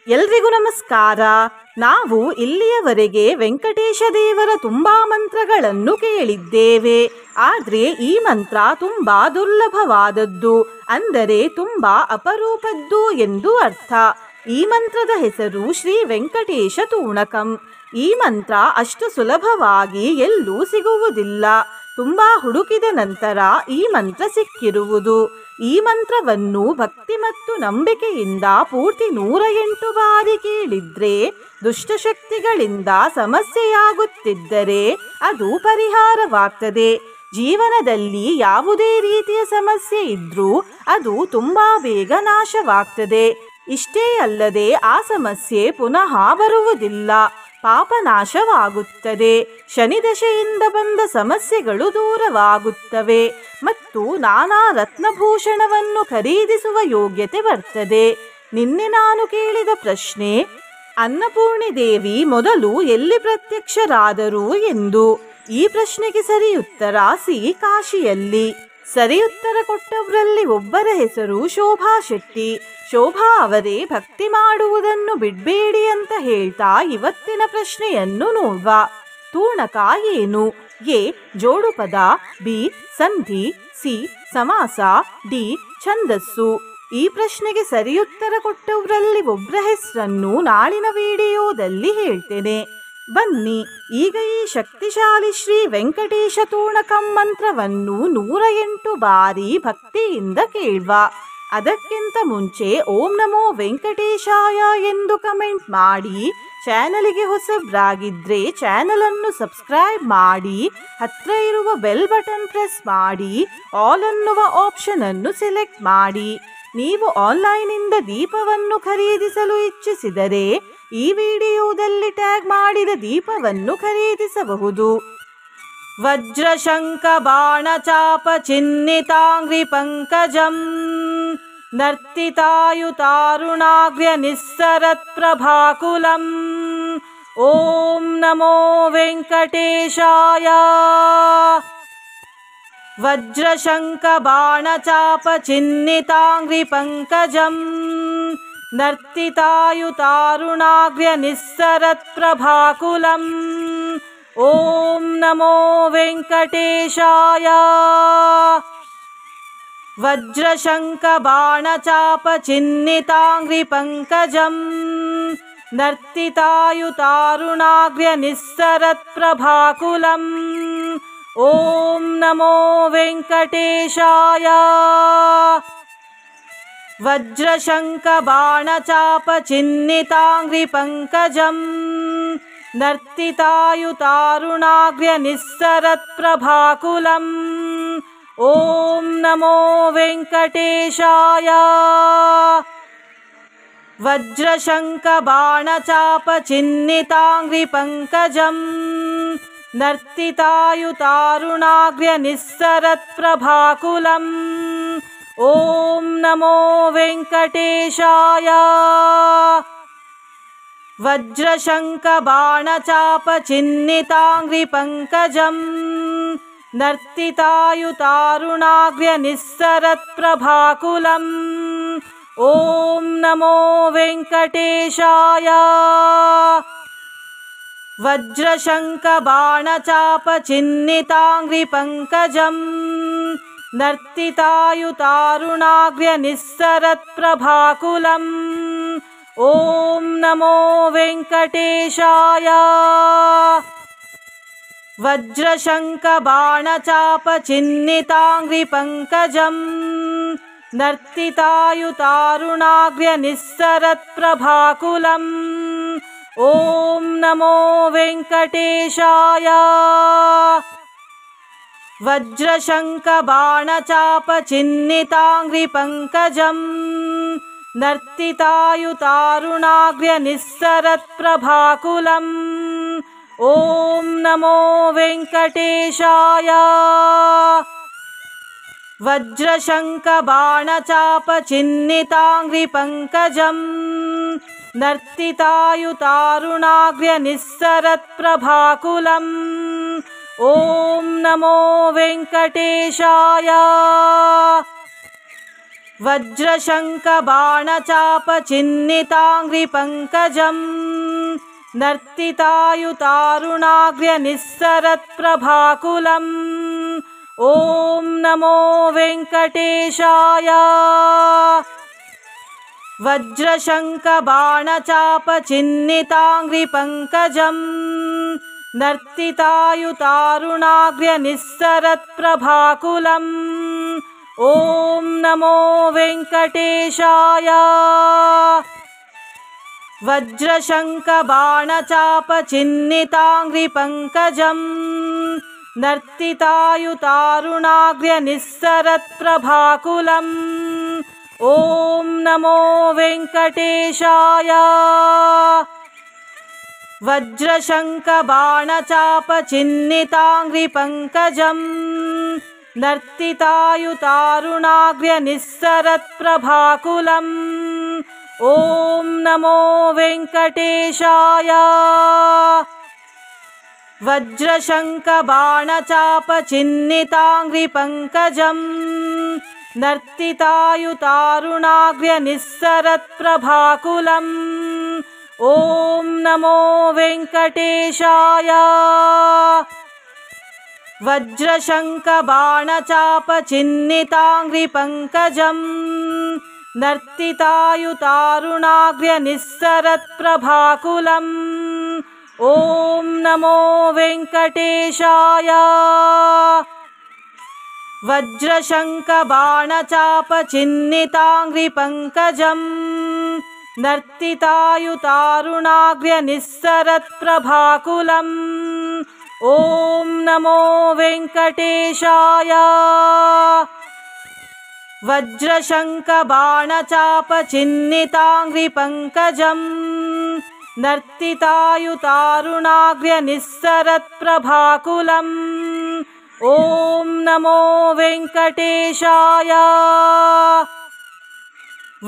ಎಲ್ರಿಗೂ ನಮಸ್ಕಾರ. ನಾವು ಇಲ್ಲಿಯವರೆಗೆ ವೆಂಕಟೇಶ ದೇವರ ತುಂಬಾ ಮಂತ್ರಗಳನ್ನು ಕೇಳಿದ್ದೇವೆ. ಆದರೆ ಈ ಮಂತ್ರ ತುಂಬಾ ದುರ್ಲಭವಾದದ್ದು, ಅಂದರೆ ತುಂಬಾ ಅಪರೂಪದ್ದು ಎಂದು ಅರ್ಥ. ಈ ಮಂತ್ರದ ಹೆಸರು ಶ್ರೀ ವೆಂಕಟೇಶ ತೂಣಕಂ. ಈ ಮಂತ್ರ ಅಷ್ಟು ಸುಲಭವಾಗಿ ಎಲ್ಲೂ ಸಿಗುವುದಿಲ್ಲ. ತುಂಬಾ ಹುಡುಕಿದ ನಂತರ ಈ ಮಂತ್ರ ಸಿಕ್ಕಿರುವುದು. ಈ ಮಂತ್ರವನ್ನು ಭಕ್ತಿ ಮತ್ತು ನಂಬಿಕೆಯಿಂದ ಪೂರ್ತಿ 108 ಬಾರಿ ಕೇಳಿದ್ರೆ, ದುಷ್ಟಶಕ್ತಿಗಳಿಂದ ಸಮಸ್ಯೆಯಾಗುತ್ತಿದ್ದರೆ ಅದು ಪರಿಹಾರವಾಗ್ತದೆ. ಜೀವನದಲ್ಲಿ ಯಾವುದೇ ರೀತಿಯ ಸಮಸ್ಯೆ ಇದ್ರೂ ಅದು ತುಂಬಾ ಬೇಗ ನಾಶವಾಗ್ತದೆ. ಇಷ್ಟೇ ಅಲ್ಲದೆ ಆ ಸಮಸ್ಯೆ ಪುನಃ ಬರುವುದಿಲ್ಲ, ಪಾಪನಾಶವಾಗುತ್ತದೆ. ಶನಿದಶೆಯಿಂದ ಬಂದ ಸಮಸ್ಯೆಗಳು ದೂರವಾಗುತ್ತವೆ ಮತ್ತು ನಾನಾ ರತ್ನಭೂಷಣವನ್ನು ಖರೀದಿಸುವ ಯೋಗ್ಯತೆ ಬರ್ತದೆ. ನಿನ್ನೆ ನಾನು ಕೇಳಿದ ಪ್ರಶ್ನೆ, ಅನ್ನಪೂರ್ಣಿ ದೇವಿ ಮೊದಲು ಎಲ್ಲಿ ಪ್ರತ್ಯಕ್ಷರಾದರು ಎಂದು. ಈ ಪ್ರಶ್ನೆಗೆ ಸರಿ ಉತ್ತರ ಸಿ, ಕಾಶಿಯಲ್ಲಿ. ಸರಿ ಉತ್ತರ ಕೊಟ್ಟವರಲ್ಲಿ ಒಬ್ಬರ ಹೆಸರು ಶೋಭಾ ಶೆಟ್ಟಿ. ಶೋಭಾ ಅವರೇ ಭಕ್ತಿ ಮಾಡುವುದನ್ನು ಬಿಡಬೇಡಿ ಅಂತ ಹೇಳ್ತಾ ಇವತ್ತಿನ ಪ್ರಶ್ನೆಯನ್ನು ನೋಡುವ. ತೂಣಕ ಏನು? ಎ, ಜೋಡುಪದ, ಬಿ, ಸಂಧಿ, ಸಿ, ಸಮಾಸ, ಡಿ, ಛಂದಸ್ಸು. ಈ ಪ್ರಶ್ನೆಗೆ ಸರಿಯುತ್ತರ ಕೊಟ್ಟವರಲ್ಲಿ ಒಬ್ಬರ ಹೆಸರನ್ನು ನಾಳಿನ ವಿಡಿಯೋದಲ್ಲಿ ಹೇಳ್ತೇನೆ. ಬನ್ನಿ ಈಗ ಈ ಶಕ್ತಿಶಾಲಿ ಶ್ರೀ ವೆಂಕಟೇಶ ತೂಣಕಂ ಮಂತ್ರವನ್ನು 108 ಬಾರಿ ಭಕ್ತಿಯಿಂದ ಕೇಳುವ. ಅದಕ್ಕಿಂತ ಮುಂಚೆ ಓಂ ನಮೋ ವೆಂಕಟೇಶಾಯ ಎಂದು ಕಮೆಂಟ್ ಮಾಡಿ. ಚಾನಲಿಗೆ ಹೊಸಬ್ರಾಗಿದ್ರೆ ಚಾನಲನ್ನು ಸಬ್ಸ್ಕ್ರೈಬ್ ಮಾಡಿ, ಹತ್ರ ಇರುವ ಬೆಲ್ ಬಟನ್ ಪ್ರೆಸ್ ಮಾಡಿ, ಆಲ್ ಅನ್ನುವ ಆಪ್ಷನ್ ಅನ್ನು ಸೆಲೆಕ್ಟ್ ಮಾಡಿ. ನೀವು ಆನ್ಲೈನಿಂದ ದೀಪವನ್ನು ಖರೀದಿಸಲು ಇಚ್ಛಿಸಿದರೆ ಈ ವಿಡಿಯೋದಲ್ಲಿ ಟ್ಯಾಗ್ ಮಾಡಿದ ದೀಪವನ್ನು ಖರೀದಿಸಬಹುದು. ವಜ್ರ ಶಂಖ ಬಾಣ ಚಾಪ ಚಿನ್ನಿತಾಂಗ್ರಿ ಪಂಕಜಂ ನರ್ತಿತಾಯುತಾರುಣಾಗ್ರ್ಯ ನಿಸ್ಸರತ್ ಪ್ರಭಾಕುಲಂ. ಓಂ ನಮೋ ವೆಂಕಟೇಶಾಯ. ವಜ್ರ ಶಂಖ ಬಾಣ ಚಾಪ ಚಿನ್ನಿತಾಂಗ್ರಿ ಪಂಕಜಂ ನರ್ತಿತಾಯುತಾರುಣಾಗ್ರ್ಯ ನಿಸ್ಸರತ್ ಪ್ರಭಾಕುಲಂ. ಓಂ ನಮೋ ವೆಂಕಟೇಶಾಯ. ವಜ್ರ ಶಂಖ ಬಾಣ ಚಾಪ ಚಿನ್ನಿತಾಂಗ್ರಿ ಪಂಕಜಂ ನರ್ತಿತಾಯುತಾರುಣಾಗ್ರ್ಯ ನಿಸ್ಸರತ್ ಪ್ರಭಾಕುಲಂ. ಓಂ ನಮೋ ವೆಂಕಟೇಶಾಯ. ವಜ್ರ ಶಂಖ ಬಾಣ ಚಾಪ ಚಿನ್ನಿತಾಂಗ್ರಿ ಪಂಕಜಂ ನರ್ತಿತಾಯುತಾರುಣಾಗ್ರ್ಯ ನಿಸ್ಸರತ್ ಪ್ರಭಾಕುಲಂ. ಓಂ ನಮೋ ವೆಂಕಟೇಶಾಯ. ವಜ್ರ ಶಂಖ ಬಾಣ ಚಾಪ ಚಿನ್ನಿತಾಂಗ್ರಿ ಪಂಕಜಂ ನರ್ತಿತಾಯುತಾರುಣಾಗ್ರ್ಯ ನಿಸ್ಸರತ್ ಪ್ರಭಾಕುಲಂ. ಓಂ ನಮೋ ವೆಂಕಟೇಶಾಯ. ವಜ್ರ ಶಂಖ ಬಾಣ ಚಾಪ ಚಿನ್ನಿತಾಂಗ್ರಿ ಪಂಕಜಂ ನರ್ತಿತಾಯುತಾರುಣಾಗ್ರ್ಯ ನಿಸ್ಸರತ್ ಪ್ರಭಾಕುಲಂ. ಓಂ ನಮೋ ವೆಂಕಟೇಶಾಯ. ವಜ್ರ ಶಂಖ ಬಾಣ ಚಾಪ ಚಿನ್ನಿತಾಂಗ್ರಿ ಪಂಕಜಂ ನರ್ತಿತಾಯುತಾರುಣಾಗ್ರ್ಯ ನಿಸ್ಸರತ್ ಪ್ರಭಾಕುಲಂ. ಓಂ ನಮೋ ವೆಂಕಟೇಶಾಯ. ವಜ್ರ ಶಂಖ ಬಾಣ ಚಾಪ ಚಿನ್ನಿತಾಂಗ್ರಿ ಪಂಕಜಂ ನರ್ತಿತಾಯುತಾರುಣಾಗ್ರ್ಯ ನಿಸ್ಸರತ್ ಪ್ರಭಾಕುಲಂ. ಓಂ ನಮೋ ವೆಂಕಟೇಶಾಯ. ವಜ್ರ ಶಂಖ ಬಾಣ ಚಾಪ ಚಿನ್ನಿತಾಂಗ್ರಿ ಪಂಕಜಂ ನರ್ತಿತಾಯುತಾರುಣಾಗ್ರ್ಯ ನಿಸ್ಸರತ್ ಪ್ರಭಾಕುಲಂ. ಓಂ ನಮೋ ವೆಂಕಟೇಶಾಯ. ವಜ್ರ ಶಂಖ ಬಾಣ ಚಾಪ ಚಿನ್ನಿತಾಂಗ್ರಿ ಪಂಕಜಂ ನರ್ತಿತಾಯುತಾರುಣಾಗ್ರ್ಯ ನಿಸ್ಸರತ್ ಪ್ರಭಾಕುಲಂ. ಓಂ ನಮೋ ವೆಂಕಟೇಶಾಯ. वज्रशङ्खबाणचापचिह्निताङ्घ्रिपङ्कजम् नर्तितायुतारुणाग्र्यनिस्सरत्प्रभाकुलम् ॐ नमो वेङ्कटेशाय। वज्रशङ्खबाणचापचिह्निताङ्घ्रिपङ्कजम् नर्तितायुतारुणाग्र्यनिस्सरत्प्रभाकुलम् ॐ नमो वेङ्कटेशाय। वज्रशङ्खबाणचापचिह्निताङ्घ्रिपङ्कजम् नर्तितायुतारुणाग्र्यनिस्सरत्प्रभाकुलम् ॐ नमो वेङ्कटेशाय। वज्रशङ्खबाणचापचिह्निताङ्घ्रिपङ्कजम् नर्तितायुतारुणाग्र्यनिस्सरत्प्रभाकुलम् ॐ नमो वेङ्कटेशाय। वज्रशङ्खबाणचापचिह्निताङ्घ्रिपङ्कजम् नर्तितायुतारुणाग्र्यनिस्सरत्प्रभाकुलम् ॐ नमो वेङ्कटेशाय। वज्रशङ्खबाणचापचिह्निताङ्घ्रिपङ्कजम् नर्तितायुतारुणाग्र्यनिस्सरत्प्रभाकुलम् ॐ नमो वेङ्कटेशाय। वज्रशङ्खबाणचापचिह्निताङ्घ्रिपङ्कजम् नर्तितायुतारुणाग्र्यनिस्सरत्प्रभाकुलम् ॐ नमो वेङ्कटेशाय। वज्रशङ्खबाणचापचिह्निताङ्घ्रिपङ्कजम् नर्तितायुतारुणाग्र्यनिस्सरत्प्रभाकुलम् ॐ नमो वेङ्कटेशाय।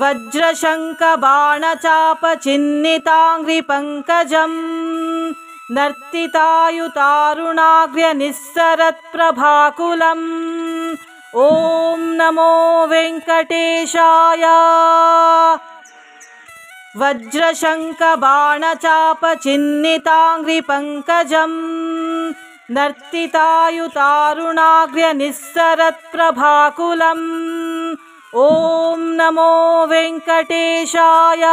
वज्रशङ्खबाणचापचिह्निताङ्घ्रिपङ्कजम् नर्तितायुतारुणाग्र्यनिस्सरत्प्रभाकुलम् ॐ नमो वेङ्कटेशाय। वज्रशङ्खबाणचापचिह्निताङ्घ्रिपङ्कजम् नर्तितायुतारुणाग्र्यनिस्सरत्प्रभाकुलम् ॐ नमो वेङ्कटेशाय।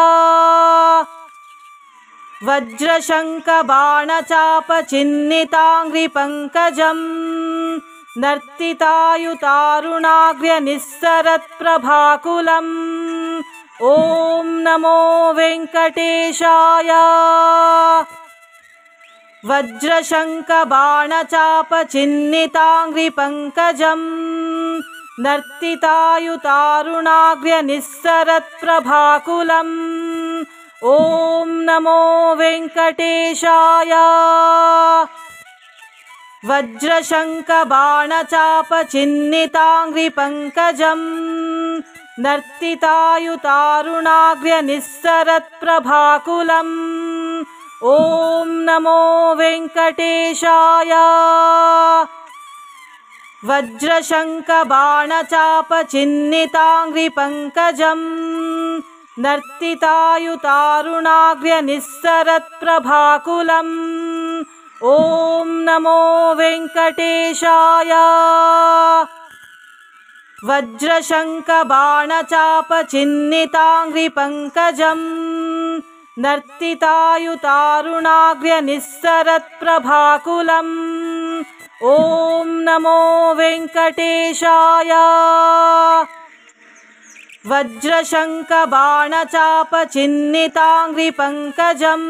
वज्रशङ्खबाणचापचिह्निताङ्घ्रिपङ्कजम् नर्तितायुतारुणाग्र्यनिस्सरत्प्रभाकुलम् ॐ नमो वेङ्कटेशाय। वज्रशङ्खबाणचापचिह्निताङ्घ्रिपङ्कजम् नर्तितायुतारुणाग्र्यनिस्सरत्प्रभाकुलम् ॐ नमो वेङ्कटेशाय। वज्रशङ्खबाणचापचिह्निताङ्घ्रिपङ्कजम् नर्तितायुतारुणाग्र्यनिस्सरत्प्रभाकुलम् ॐ नमो वेङ्कटेशाय। वज्रशङ्खबाणचापचिह्निताङ्घ्रिपङ्कजम् नर्तितायुतारुणाग्र्यनिस्सरत्प्रभाकुलम् ॐ नमो वेङ्कटेशाय। वज्रशङ्खबाणचापचिह्निताङ्घ्रिपङ्कजम् नर्तितायुतारुणाग्र्यनिस्सरत्प्रभाकुलम् ॐ नमो वेङ्कटेशाय। वज्रशङ्खबाणचापचिह्निताङ्घ्रिपङ्कजम्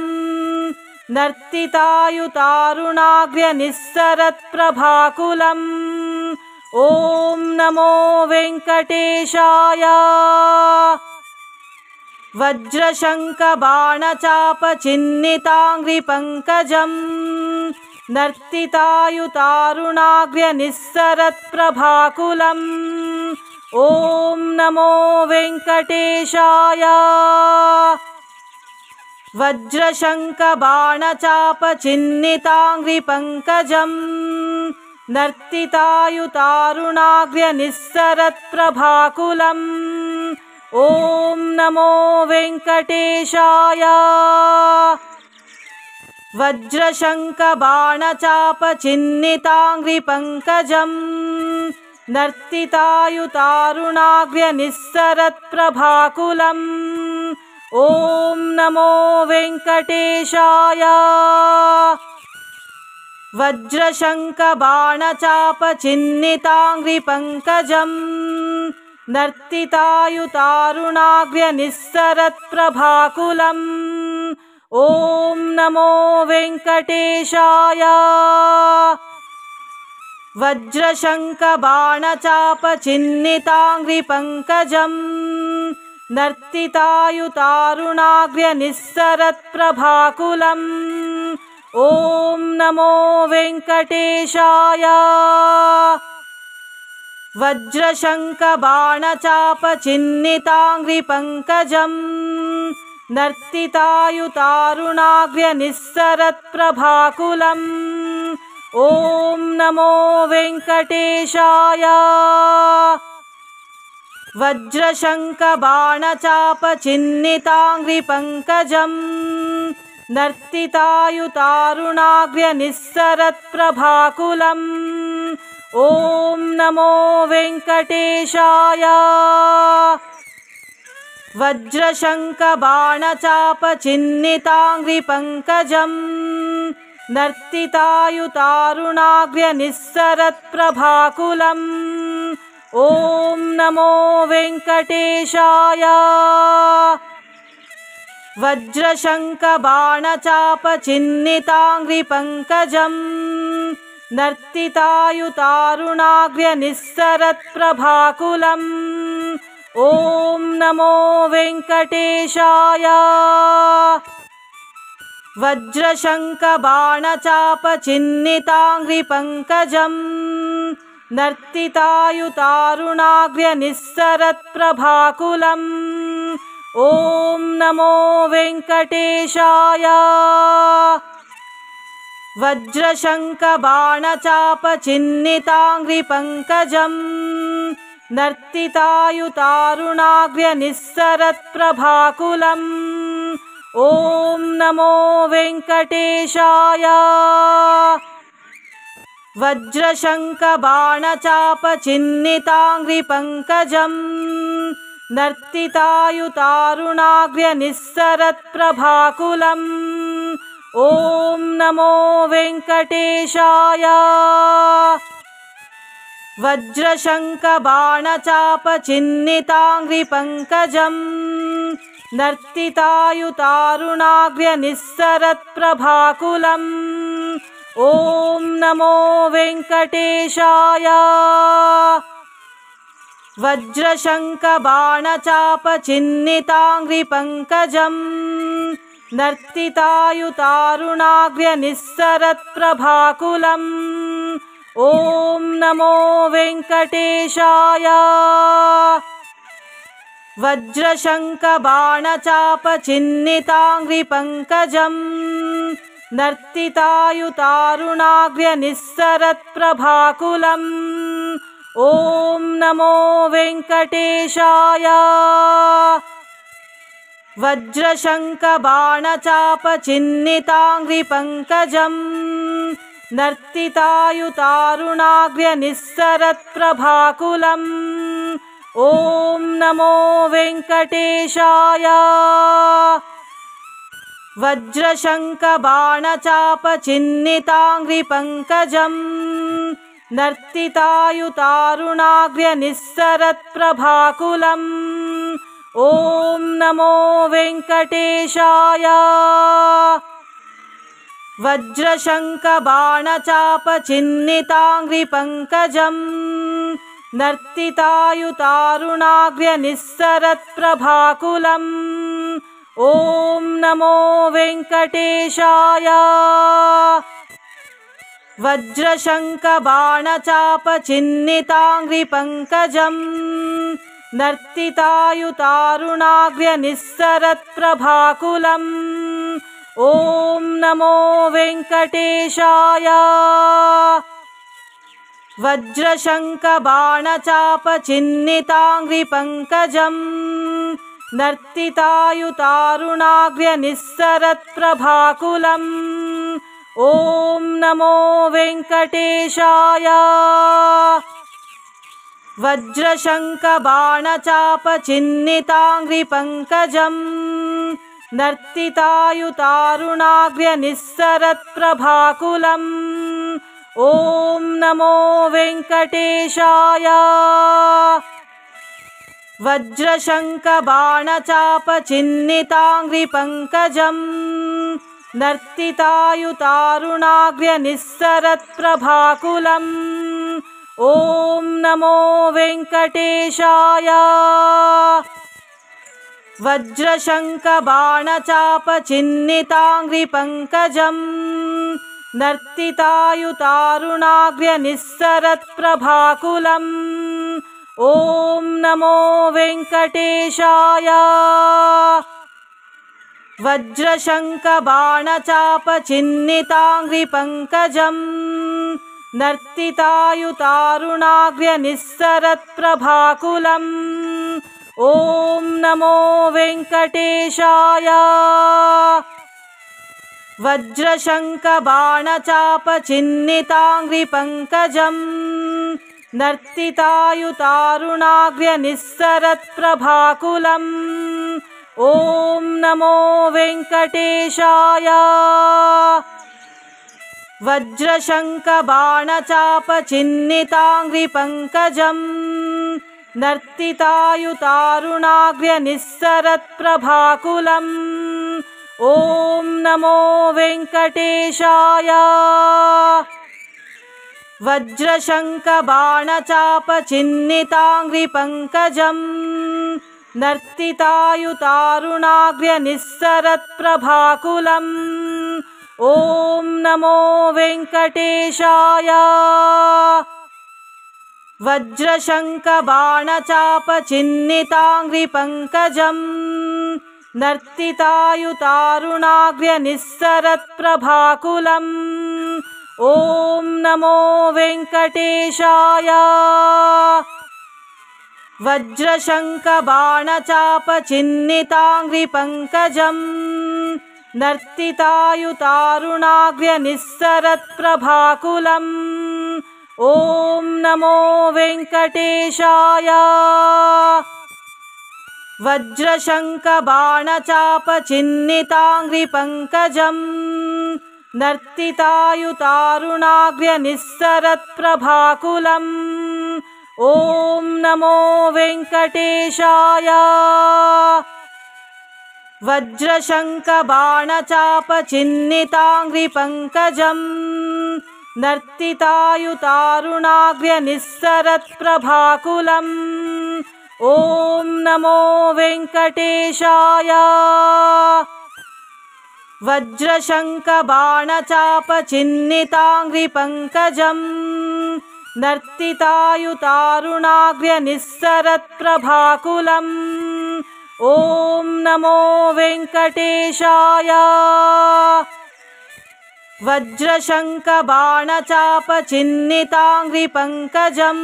नर्तितायुतारुणाग्र्यनिस्सरत्प्रभाकुलम् ॐ नमो वेङ्कटेशाय। वज्रशङ्खबाणचापचिह्निताङ्घ्रिपङ्कजम् नर्तितायुतारुणाग्र्यनिस्सरत्प्रभाकुलम् ॐ नमो वेङ्कटेशाय। वज्रशङ्खबाणचापचिह्निताङ्घ्रिपङ्कजम् नर्तितायुतारुणाग्र्यनिस्सरत्प्रभाकुलम् ॐ नमो वेङ्कटेशाय। वज्रशङ्खबाणचापचिह्निताङ्घ्रिपङ्कजम् नर्तितायुतारुणाग्र्यनिस्सरत्प्रभाकुलम्। ॐ नमो वेङ्कटेशाय। वज्रशङ्खबाणचापचिह्निताङ्घ्रिपङ्कजम् नर्तितायुतारुणाग्र्यनिस्सरत्प्रभाकुलम्। ॐ नमो वेङ्कटेशाय। वज्रशङ्खबाणचापचिह्निताङ्घ्रिपङ्कजम् नर्तितायुतारुणाग्र्यनिस्सरत्प्रभाकुलम्। ॐ नमो वेङ्कटेशाय। वज्रशङ्खबाणचापचिह्निताङ्घ्रिपङ्कजम् नर्तितायुतारुणाग्र्यनिस्सरत्प्रभाकुलम्। ॐ नमो वेङ्कटेशाय। वज्रशङ्खबाणचापचिह्निताङ्घ्रिपङ्कजम् नर्तितायुतारुणाग्र्यनिस्सरत्प्रभाकुलम्। ॐ नमो वेङ्कटेशाय। वज्रशङ्खबाणचापचिह्निताङ्घ्रिपङ्कजम् नर्तितायुतारुणाग्र्यनिस्सरत्प्रभाकुलम्। ॐ नमो वेङ्कटेशाय। वज्रशङ्खबाणचापचिह्निताङ्घ्रिपङ्कजम् नर्तितायुतारुणाग्र्यनिस्सरत्प्रभाकुलम्। ॐ नमो वेङ्कटेशाय। वज्रशङ्खबाणचापचिह्निताङ्घ्रिपङ्कजम् नर्तितायुतारुणाग्र्यनिस्सरत्प्रभाकुलम्। ॐ नमो वेङ्कटेशाय। वज्रशङ्खबाणचापचिह्निताङ्घ्रिपङ्कजम् नर्तितायुतारुणाग्र्यनिस्सरत्प्रभाकुलम्। ॐ नमो वेङ्कटेशाय। वज्रशङ्खबाणचापचिह्निताङ्घ्रिपङ्कजम् नर्तितायुतारुणाग्र्यनिस्सरत्प्रभाकुलम्। ॐ नमो वेङ्कटेशाय। वज्रशङ्खबाणचापचिह्निताङ्घ्रिपङ्कजम् नर्तितायुतारुणाग्र्यनिस्सरत्प्रभाकुलम्। ॐ नमो वेङ्कटेशाय। वज्रशङ्खबाणचापचिह्निताङ्घ्रिपङ्कजम् नर्तितायुतारुणाग्र्यनिस्सरत्प्रभाकुलम्। ॐ नमो वेङ्कटेशाय। वज्रशङ्खबाणचापचिह्निताङ्घ्रिपङ्कजम् नर्तितायुतारुणाग्र्यनिस्सरत्प्रभाकुलम्। ॐ नमो वेङ्कटेशाय। वज्रशङ्खबाणचापचिह्निताङ्घ्रिपङ्कजम् नर्तितायुतारुणाग्र्यनिस्सरत्प्रभाकुलम्। ॐ नमो वेङ्कटेशाय। वज्रशङ्खबाणचापचिह्निताङ्घ्रिपङ्कजम् नर्तितायुतारुणाग्र्यनिस्सरत्प्रभाकुलम्। ॐ नमो वेङ्कटेशाय। वज्रशङ्खबाणचापचिह्निताङ्घ्रिपङ्कजम् नर्तितायुतारुणाग्र्यनिस्सरत्प्रभाकुलम्। ॐ नमो वेङ्कटेशाय। वज्रशङ्खबाणचापचिह्निताङ्घ्रिपङ्कजम् नर्तितायुतारुणाग्र्यनिस्सरत्प्रभाकुलम्। ॐ नमो वेङ्कटेशाय। वज्रशङ्खबाणचापचिह्निताङ्घ्रिपङ्कजं नर्तितायुतारुणाग्र्यनिस्सरत्प्रभाकुलम् ॐ नमो वेङ्कटेशाय। वज्रशङ्खबाणचापचिह्निताङ्घ्रिपङ्कजं नर्तितायुतारुणाग्र्यनिस्सरत्प्रभाकुलम् ॐ नमो वेङ्कटेशाय। वज्रशङ्खबाणचापचिह्निताङ्घ्रिपङ्कजं नर्तितायुतारुणाग्र्यनिस्सरत्प्रभाकुलम् ॐ नमो वेङ्कटेशाय। वज्रशङ्खबाणचापचिह्निताङ्घ्रिपङ्कजं नर्तितायुतारुणाग्र्यनिस्सरत्प्रभाकुलम् ॐ नमो वेङ्कटेशाय। वज्रशङ्खबाणचापचिह्निताङ्घ्रिपङ्कजं नर्तितायुतारुणाग्र्यनिस्सरत्प्रभाकुलम् ॐ नमो वेङ्कटेशाय। वज्रशङ्खबाणचापचिह्निताङ्घ्रिपङ्कजं नर्तितायुतारुणाग्र्यनिस्सरत्प्रभाकुलम् ॐ नमो वेङ्कटेशाय। वज्रशङ्खबाणचापचिह्निताङ्घ्रिपङ्कजं नर्तितायुतारुणाग्र्यनिस्सरत्प्रभाकुलम् ॐ नमो वेङ्कटेशाय। वज्रशङ्खबाणचापचिह्निताङ्घ्रिपङ्कजं नर्तितायुतारुणाग्र्यनिस्सरत्प्रभाकुलम् ॐ नमो वेङ्कटेशाय। वज्रशङ्खबाणचापचिह्निताङ्घ्रिपङ्कजं नर्तितायुतारुणाग्र्यनिस्सरत्प्रभाकुलम् ॐ नमो वेङ्कटेशाय। वज्रशङ्खबाणचापचिह्निताङ्घ्रिपङ्कजं नर्तितायुतारुणाग्र्यनिस्सरत्प्रभाकुलम् ॐ नमो वेङ्कटेशाय। वज्रशङ्खबाणचापचिह्निताङ्घ्रिपङ्कजं नर्तितायुतारुणाग्र्यनिस्सरत्प्रभाकुलम् ॐ नमो वेङ्कटेशाय। वज्रशङ्खबाणचापचिह्निताङ्घ्रिपङ्कजं नर्तितायुतारुणाग्र्यनिस्सरत्प्रभाकुलम् ॐ नमो वेङ्कटेशाय। वज्रशङ्खबाणचापचिह्निताङ्घ्रिपङ्कजं नर्तितायुतारुणाग्र्यनिस्सरत्प्रभाकुलम् ॐ नमो वेङ्कटेशाय। वज्रशङ्खबाणचापचिह्निताङ्घ्रिपङ्कजं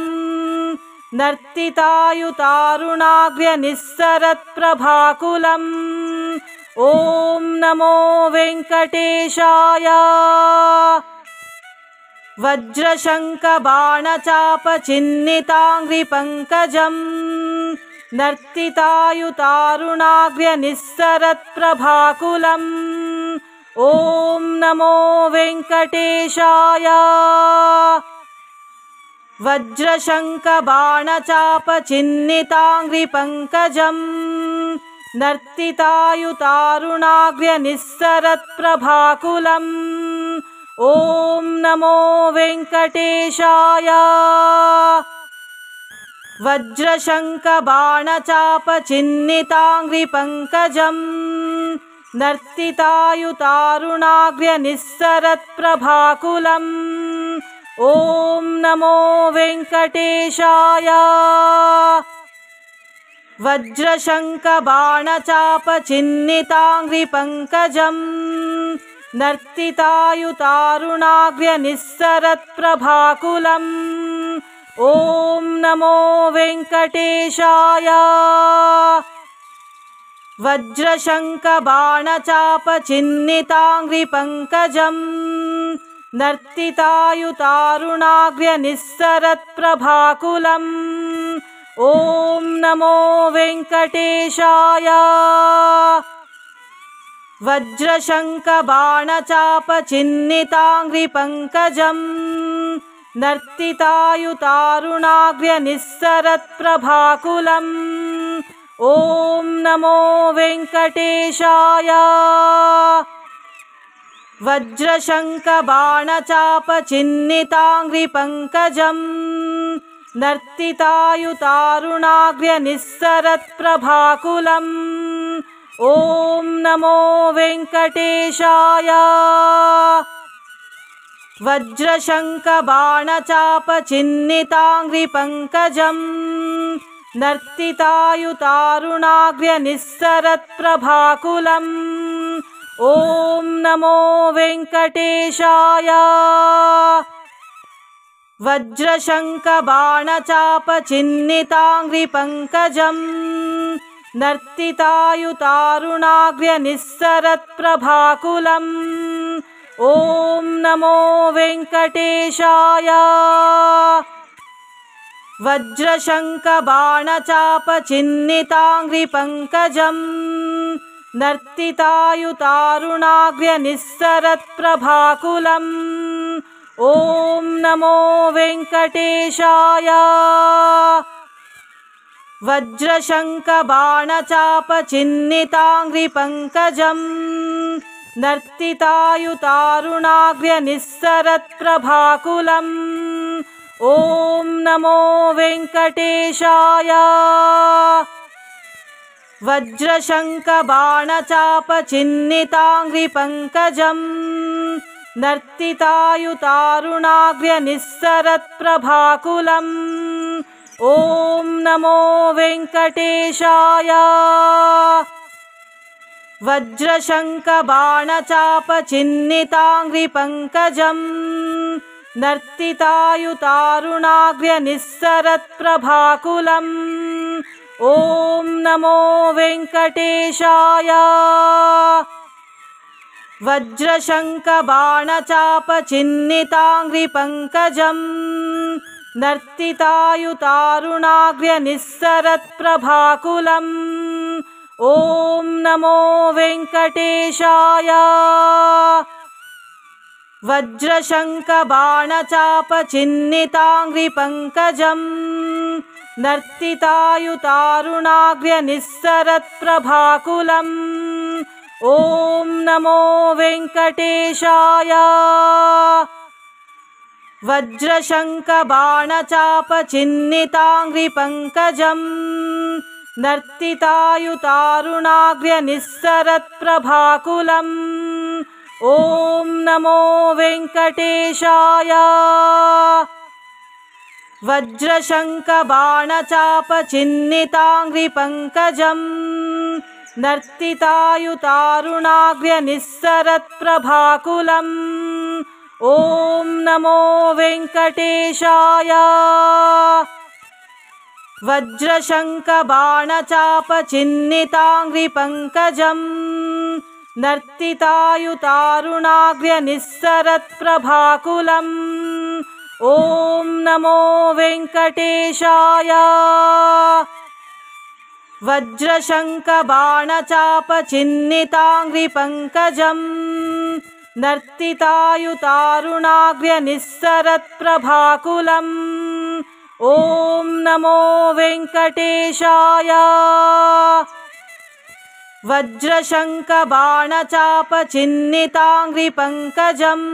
नर्तितायुतारुणाग्र्यनिस्सरत्प्रभाकुलम् ॐ नमो वेङ्कटेशाय। वज्रशङ्खबाणचापचिह्निताङ्घ्रिपङ्कजं नर्तितायुतारुणाग्र्यनिस्सरत्प्रभाकुलम् ॐ नमो वेङ्कटेशाय। वज्रशङ्खबाणचापचिह्निताङ्घ्रिपङ्कजं नर्तितायुतारुणाग्र्यनिस्सरत्प्रभाकुलम् ॐ नमो वेङ्कटेशाय। वज्रशङ्खबाणचापचिह्निताङ्घ्रिपङ्कजं नर्तितायुतारुणाग्र्यनिस्सरत्प्रभाकुलम् ॐ नमो वेङ्कटेशाय। वज्रशङ्खबाणचापचिह्निताङ्घ्रिपङ्कजं नर्तितायुतारुणाग्र्यनिस्सरत्प्रभाकुलम् ॐ नमो वेङ्कटेशाय। वज्रशङ्खबाणचापचिह्निताङ्घ्रिपङ्कजम् नर्तितायुतारुणाग्र्यनिस्सरत्प्रभाकुलम्। ॐ नमो वेङ्कटेशाय। वज्रशङ्खबाणचापचिह्निताङ्घ्रिपङ्कजम् नर्तितायुतारुणाग्र्यनिस्सरत्प्रभाकुलम्। ॐ नमो वेङ्कटेशाय। वज्रशङ्खबाणचापचिह्निताङ्घ्रिपङ्कजम् नर्तितायुतारुणाग्र्यनिस्सरत्प्रभाकुलम्। ॐ नमो वेङ्कटेशाय। वज्रशङ्खबाणचापचिह्निताङ्घ्रिपङ्कजम् नर्तितायुतारुणाग्र्यनिस्सरत्प्रभाकुलम्। ॐ नमो वेङ्कटेशाय। वज्रशङ्खबाणचापचिह्निताङ्घ्रिपङ्कजम् नर्तितायुतारुणाग्र्यनिस्सरत्प्रभाकुलम्। ॐ नमो वेङ्कटेशाय। वज्रशङ्खबाणचापचिह्निताङ्घ्रिपङ्कजम् नर्तितायुतारुणाग्र्यनिस्सरत्प्रभाकुलम्। ॐ नमो वेङ्कटेशाय। वज्रशङ्खबाणचापचिह्निताङ्घ्रिपङ्कजम् नर्तितायुतारुणाग्र्यनिस्सरत्प्रभाकुलम्। ॐ नमो वेङ्कटेशाय। वज्रशङ्खबाणचापचिह्निताङ्घ्रिपङ्कजम् नर्तितायुतारुणाग्र्यनिस्सरत्प्रभाकुलम्। ॐ नमो वेङ्कटेशाय। वज्रशङ्खबाणचापचिह्निताङ्घ्रिपङ्कजम् नर्तितायुतारुणाग्र्यनिस्सरत्प्रभाकुलम्। ॐ नमो वेङ्कटेशाय। वज्रशङ्खबाणचापचिह्निताङ्घ्रिपङ्कजम् नर्तितायुतारुणाग्र्यनिस्सरत्प्रभाकुलम्। ॐ नमो वेङ्कटेशाय। वज्रशङ्खबाणचापचिह्निताङ्घ्रिपङ्कजम् नर्तितायुतारुणाग्र्यनिस्सरत्प्रभाकुलम्। ॐ नमो वेङ्कटेशाय। वज्रशङ्खबाणचापचिह्निताङ्घ्रिपङ्कजम् नर्तितायुतारुणाग्र्यनिस्सरत्प्रभाकुलम्। ॐ नमो वेङ्कटेशाय। वज्रशङ्खबाणचापचिह्निताङ्घ्रिपङ्कजम् नर्तितायुतारुणाग्र्यनिस्सरत्प्रभाकुलम्। ॐ नमो वेङ्कटेशाय। वज्रशङ्खबाणचापचिह्निताङ्घ्रिपङ्कजम् नर्तितायुतारुणाग्र्यनिस्सरत्प्रभाकुलम्। ॐ नमो वेङ्कटेशाय। वज्रशङ्खबाणचापचिह्निताङ्घ्रिपङ्कजम् नर्तितायुतारुणाग्र्यनिस्सरत्प्रभाकुलम्। ॐ नमो वेङ्कटेशाय। वज्रशङ्खबाणचापचिह्निताङ्घ्रिपङ्कजम्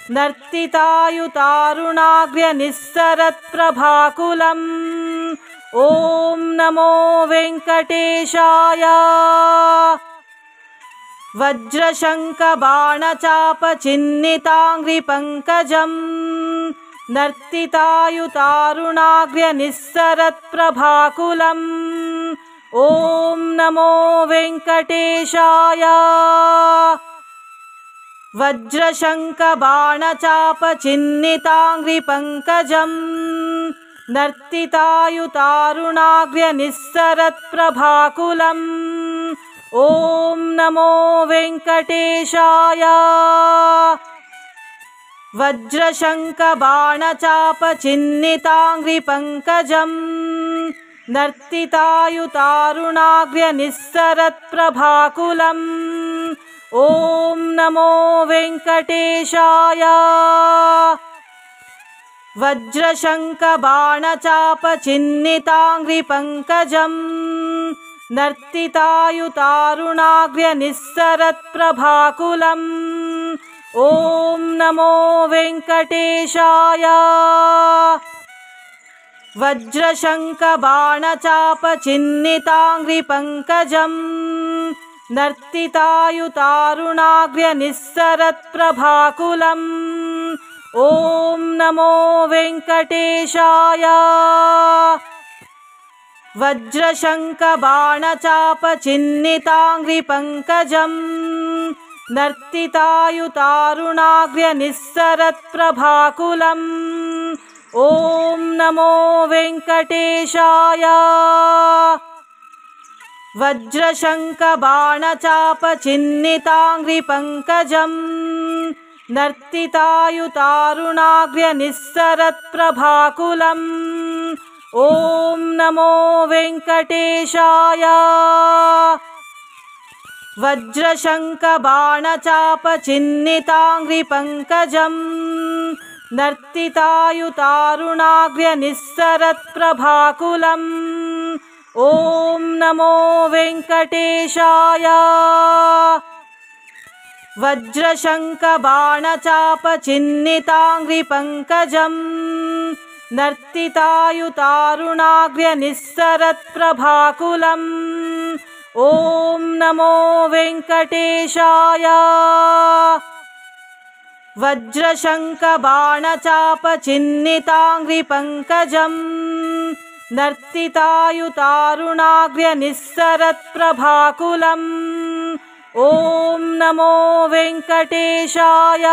नर्तितायुतारुणाग्र्यनिस्सरत्प्रभाकुलम्। ॐ नमो वेङ्कटेशाय। वज्रशङ्खबाणचापचिह्निताङ्घ्रिपङ्कजम् नर्तितायुतारुणाग्र्यनिस्सरत्प्रभाकुलम्। ॐ नमो वेङ्कटेशाय। वज्रशङ्खबाणचापचिह्निताङ्घ्रिपङ्कजम् नर्तितायुतारुणाग्र्यनिस्सरत्प्रभाकुलम् ॐ नमो वेङ्कटेशाय। वज्रशङ्खबाणचापचिह्निताङ्घ्रिपङ्कजम् नर्तितायुतारुणाग्र्यनिस्सरत्प्रभाकुलम् ॐ नमो वेङ्कटेशाय। वज्रशङ्खबाणचापचिह्निताङ्घ्रिपङ्कजम् नर्तितायुतारुणाग्र्यनिस्सरत्प्रभाकुलम् ॐ नमो वेङ्कटेशाय। वज्रशङ्खबाणचापचिह्निताङ्घ्रिपङ्कजम् नर्तितायुतारुणाग्र्यनिस्सरत्प्रभाकुलम् ॐ नमो वेङ्कटेशाय। वज्रशङ्खबाणचापचिह्निताङ्घ्रिपङ्कजम् नर्तितायुतारुणाग्र्यनिस्सरत्प्रभाकुलम् ॐ नमो वेङ्कटेशाय। वज्रशङ्खबाणचापचिह्निताङ्घ्रिपङ्कजम् नर्तितायुतारुणाग्र्यनिस्सरत्प्रभाकुलम् ॐ नमो वेङ्कटेशाय। वज्रशङ्खबाणचापचिह्निताङ्घ्रिपङ्कजम् नर्तितायुतारुणाग्र्यनिस्सरत्प्रभाकुलम् ॐ नमो वेङ्कटेशाय। वज्रशङ्खबाणचापचिह्निताङ्घ्रिपङ्कजम् नर्तितायुतारुणाग्र्यनिस्सरत्प्रभाकुलम् ॐ नमो वेङ्कटेशाय। वज्रशङ्खबाणचापचिह्निताङ्घ्रिपङ्कजम् नर्तितायुतारुणाग्र्यनिस्सरत्प्रभाकुलम् ॐ नमो वेङ्कटेशाय।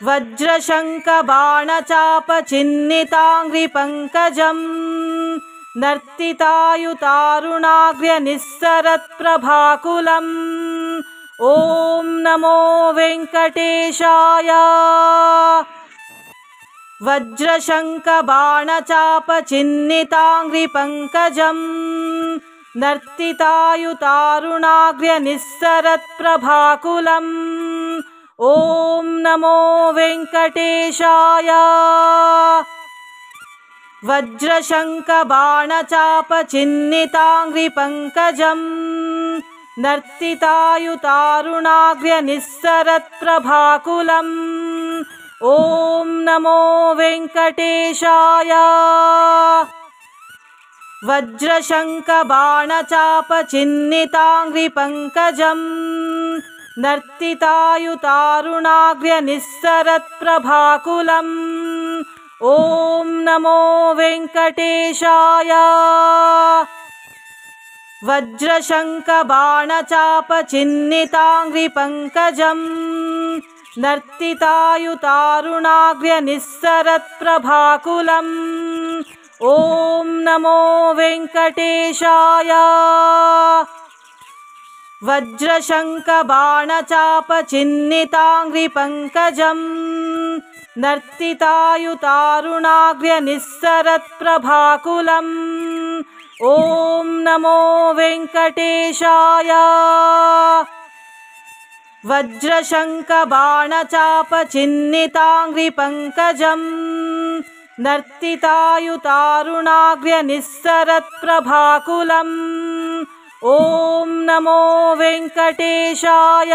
वज्रशङ्खबाणचापचिह्निताङ्घ्रिपङ्कजम् नर्तितायुतारुणाग्र्यनिस्सरत्प्रभाकुलम् ॐ नमो वेङ्कटेशाय। वज्रशङ्खबाणचापचिह्निताङ्घ्रिपङ्कजम् नर्तितायुतारुणाग्र्यनिस्सरत्प्रभाकुलम् ॐ नमो वेङ्कटेशाय। वज्रशङ्खबाणचापचिह्निताङ्घ्रिपङ्कजम् नर्तितायुतारुणाग्र्यनिस्सरत्प्रभाकुलम् ॐ नमो वेङ्कटेशाय। वज्रशङ्खबाणचापचिह्निताङ्घ्रिपङ्कजम् नर्तितायुतारुणाग्र्यनिस्सरत्प्रभाकुलम् ॐ नमो वेङ्कटेशाय। वज्रशङ्खबाणचापचिह्निताङ्घ्रिपङ्कजम् नर्तितायुतारुणाग्र्यनिस्सरत्प्रभाकुलम् ॐ नमो वेङ्कटेशाय। वज्रशङ्खबाणचापचिह्निताङ्घ्रिपङ्कजम् नर्तितायुतारुणाग्र्यनिस्सरत्प्रभाकुलम् ॐ नमो वेङ्कटेशाय। वज्रशङ्खबाणचापचिह्निताङ्घ्रिपङ्कजम् नर्तितायुतारुणाग्र्यनिस्सरत्प्रभाकुलम् ॐ नमो वेङ्कटेशाय।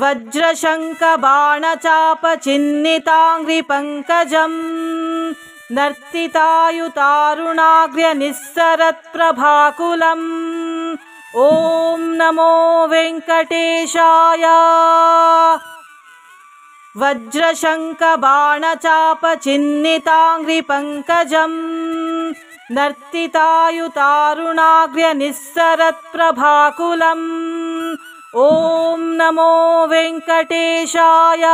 वज्रशङ्खबाणचापचिह्निताङ्घ्रिपङ्कजम् नर्तितायुतारुणाग्र्यनिस्सरत्प्रभाकुलम् ॐ नमो वेङ्कटेशाय। वज्रशङ्खबाणचापचिह्निताङ्घ्रिपङ्कजम् नर्तितायुतारुणाग्र्यनिस्सरत्प्रभाकुलम् ॐ नमो वेङ्कटेशाय।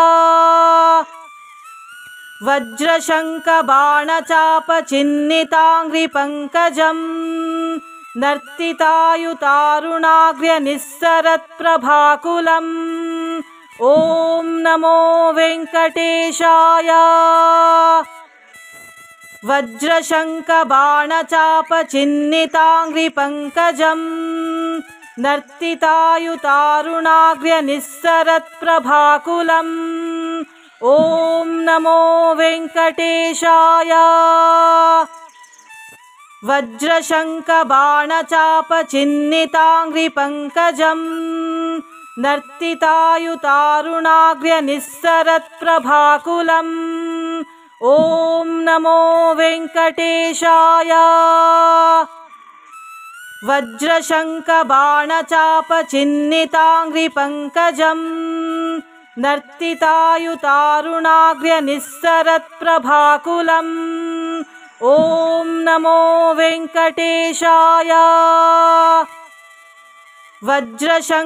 वज्रशङ्खबाणचापचिह्निताङ्घ्रिपङ्कजम् नर्तितायुतारुणाग्र्यनिस्सरत्प्रभाकुलम्। ॐ नमो वेङ्कटेशाय। वज्रशङ्खबाणचापचिह्निताङ्घ्रिपङ्कजम् नर्तितायुतारुणाग्र्यनिस्सरत्प्रभाकुलम्। ॐ नमो वेङ्कटेशाय। वज्रशङ्खबाणचापचिह्निताङ्घ्रिपङ्कजम् नर्तितायुतारुणाग्र्यनिस्सरत्प्रभाकुलम्। ॐ नमो वेङ्कटेशाय।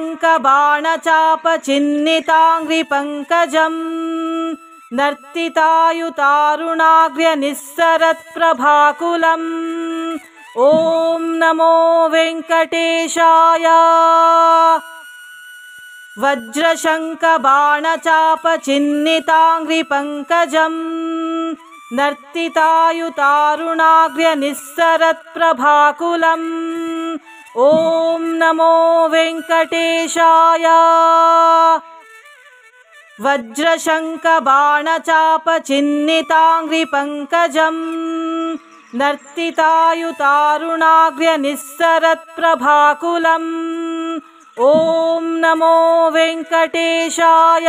वज्रशङ्खबाणचापचिह्निताङ्घ्रिपङ्कजम् नर्तितायुतारुणाग्र्यनिस्सरत्प्रभाकुलम्। ॐ नमो वेङ्कटेशाय। वज्रशङ्खबाणचापचिह्निताङ्घ्रिपङ्कजम् नर्तितायुतारुणाग्र्यनिस्सरत्प्रभाकुलम्। ॐ नमो वेङ्कटेशाय।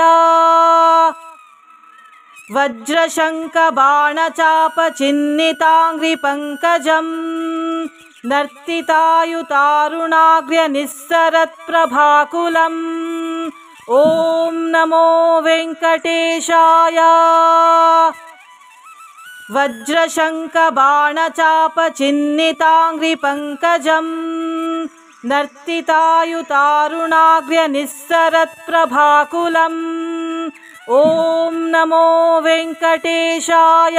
वज्रशङ्खबाणचापचिह्निताङ्घ्रिपङ्कजम् नर्तितायुतारुणाग्र्यनिस्सरत्प्रभाकुलम्। ॐ नमो वेङ्कटेशाय।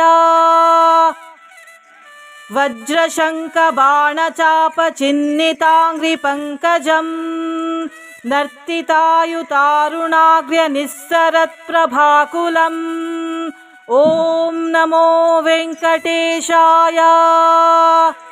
वज्रशङ्खबाणचापचिह्निताङ्घ्रिपङ्कजम्